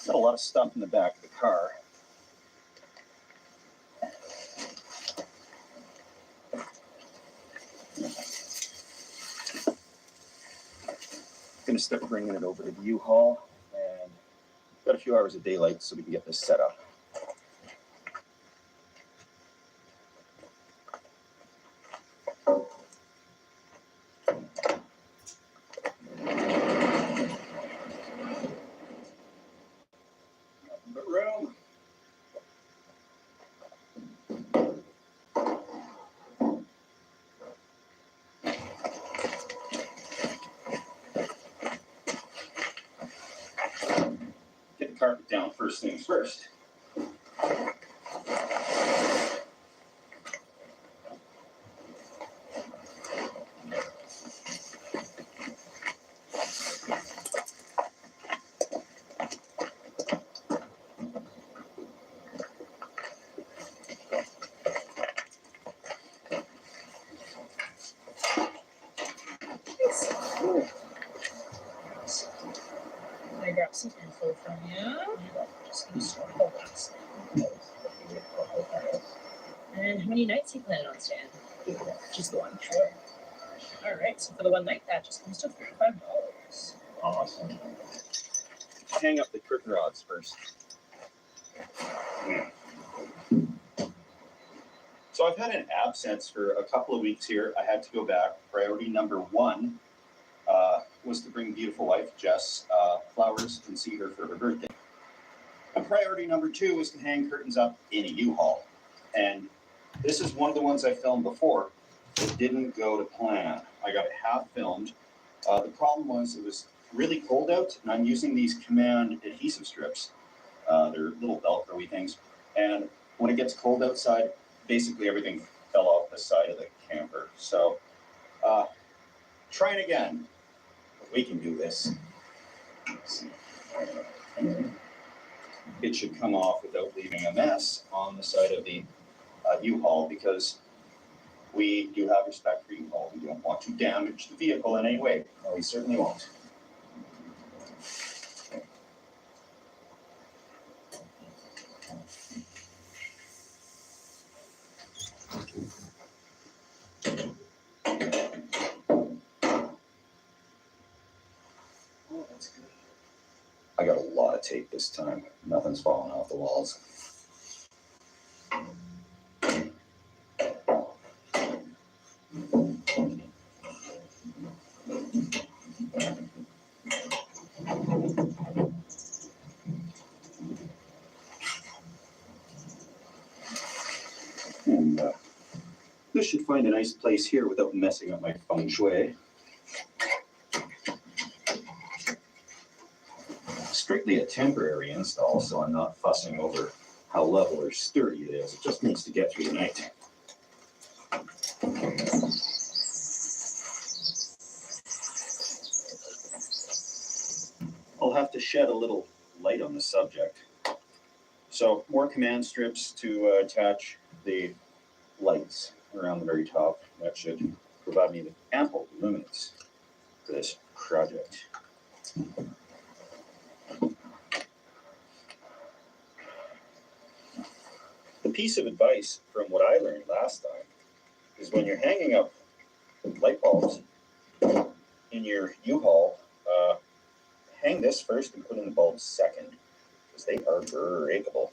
Got a lot of stuff in the back of the car. Going to start bringing it over to the U-Haul, and got a few hours of daylight so we can get this set up. Room. Get the carpet down first things first. Can I grab some info from you? Just gonna start the last thing. And how many nights are you planning on staying? Just the one. Sure. All right. So for the one night, that just comes to $35. Awesome. Hang up the curtain rods first. So I've had an absence for a couple of weeks here. I had to go back. Priority number one was to bring beautiful wife Jess flowers and see her for her birthday. And priority number two was to hang curtains up in a U-Haul. And this is one of the ones I filmed before. It didn't go to plan. I got it half filmed. The problem was it was really cold out, and I'm using these Command adhesive strips. They're little Velcro-y things. And when it gets cold outside, basically everything fell off the side of the camper. So trying again. We can do this. It should come off without leaving a mess on the side of the U-Haul, because we do have respect for U-Haul. We don't want to damage the vehicle in any way. No, we certainly won't. I got a lot of tape this time. Nothing's falling off the walls. And this should find a nice place here without messing up my feng shui. Strictly a temporary install, so I'm not fussing over how level or sturdy it is. It just needs to get through the night. I'll have to shed a little light on the subject. So more Command strips to attach the lights around the very top. That should provide me with ample luminance for this project. The piece of advice from what I learned last time is when you're hanging up light bulbs in your U-Haul, hang this first and put in the bulbs second, because they are breakable.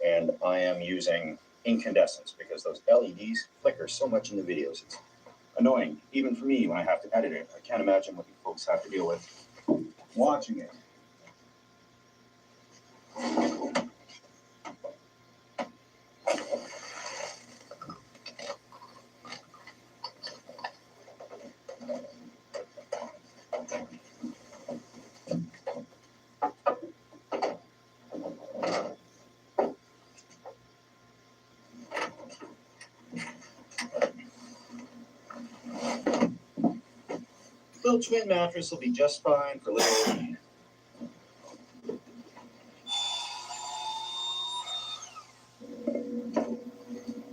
And I am using incandescents because those LEDs flicker so much in the videos. It's annoying, even for me when I have to edit it. I can't imagine what you folks have to deal with watching it. Little twin mattress will be just fine for little Lee.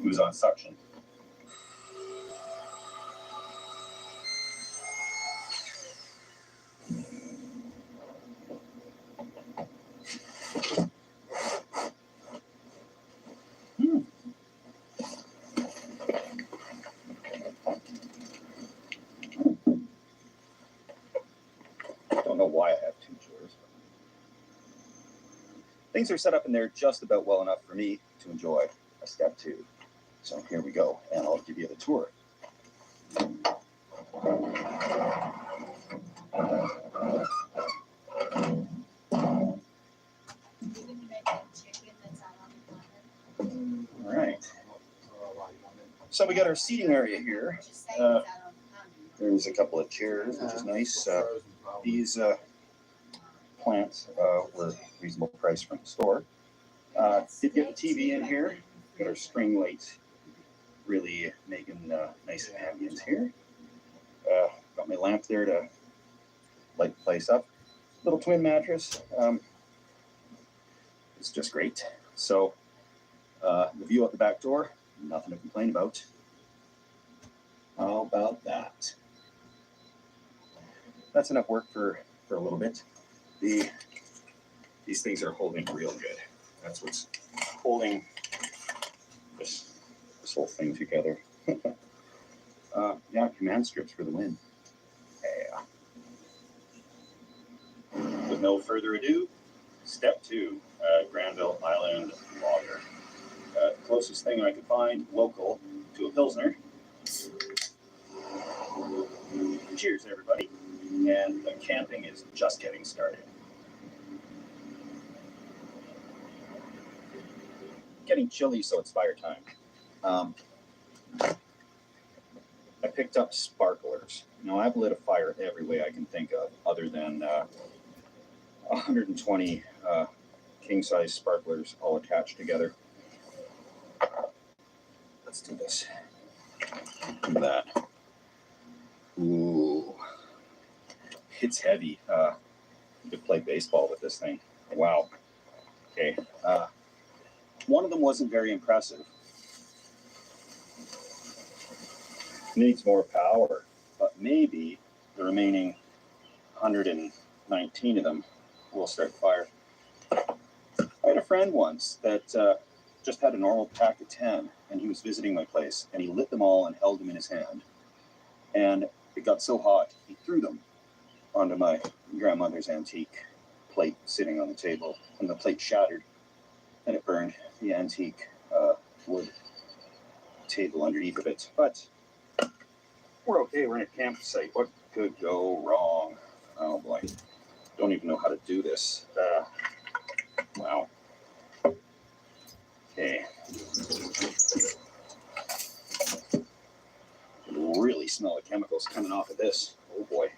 Who's on suction. things are set up in there just about well enough for me to enjoy a step two. So here we go, and I'll give you the tour. All right. So we got our seating area here. There's a couple of chairs, which is nice. These plants were reasonable price from the store. Did get the TV in here. Got our string light, really making nice ambience here. Got my lamp there to light the place up. Little twin mattress. It's just great. So the view out the back door, nothing to complain about. How about that? That's enough work for a little bit. These things are holding real good. That's what's holding this whole thing together. Yeah, command strips for the win. Yeah. With no further ado, step two, Granville Island Lager. Closest thing I could find local to a Pilsner. Cheers, everybody. And the camping is just getting started. Getting chilly, so it's fire time. I picked up sparklers. Now, I've lit a fire every way I can think of, other than 120 king-size sparklers all attached together. Let's do this. Look at that. Ooh. It's heavy. You could play baseball with this thing. Wow. Okay. One of them wasn't very impressive. Needs more power, but maybe the remaining 119 of them will start the fire. I had a friend once that just had a normal pack of 10, and he was visiting my place, and he lit them all and held them in his hand. And it got so hot, he threw them onto my grandmother's antique plate sitting on the table, and the plate shattered, and it burned the antique wood table underneath of it. But we're okay. We're in a campsite. What could go wrong? Oh boy. Don't even know how to do this. Wow. Okay. Really smell the chemicals coming off of this. Oh boy.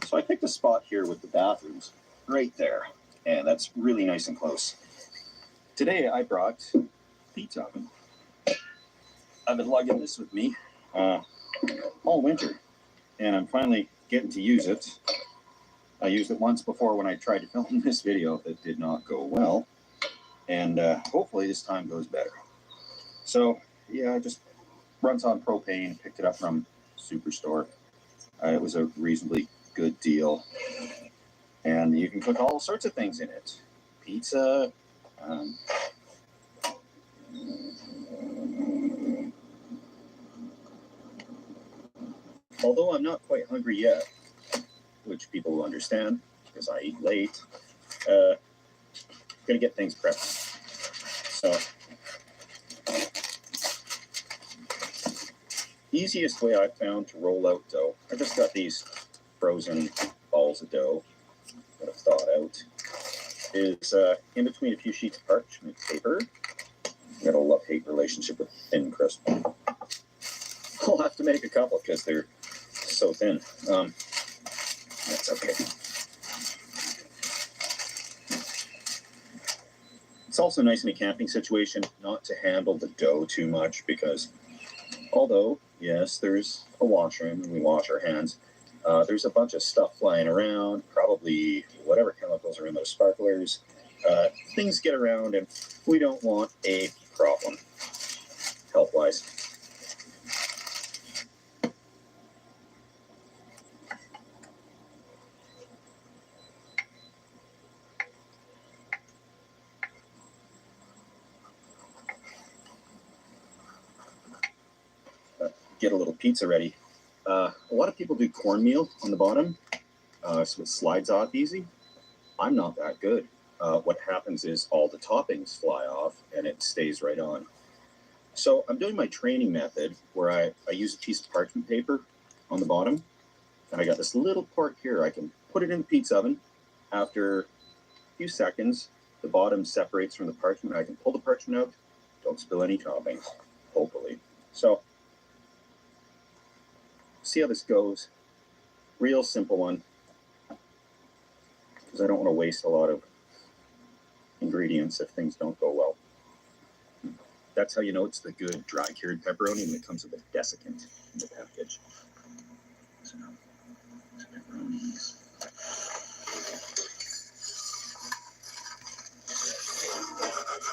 So I picked a spot here with the bathrooms right there, and that's really nice and close. Today I brought pizza oven. I've been lugging this with me all winter, and I'm finally getting to use it. I used it once before when I tried to film this video that did not go well, and hopefully this time goes better. So yeah, it just runs on propane. Picked it up from Superstore. It was a reasonably good deal, and you can cook all sorts of things in it. Pizza. Although I'm not quite hungry yet, which people will understand because I eat late, gonna get things prepped. So, easiest way I've found to roll out dough, I just got these frozen balls of dough that I've thawed out, is in between a few sheets of parchment paper. I've got a love-hate relationship with thin crisp. I'll have to make a couple because they're so thin. That's okay. It's also nice in a camping situation not to handle the dough too much because although, yes, there's a washroom and we wash our hands, there's a bunch of stuff flying around, probably whatever chemicals are in those sparklers. Things get around and we don't want a problem health-wise. get a little pizza ready. A lot of people do cornmeal on the bottom, so it slides off easy. I'm not that good. What happens is all the toppings fly off and it stays right on. So I'm doing my training method where I use a piece of parchment paper on the bottom, and I got this little part here. I can put it in the pizza oven. After a few seconds, the bottom separates from the parchment. I can pull the parchment out, don't spill any toppings, hopefully. So see how this goes. Real simple one, because I don't want to waste a lot of ingredients if things don't go well. That's how you know it's the good dry cured pepperoni, and it comes with a desiccant in the package.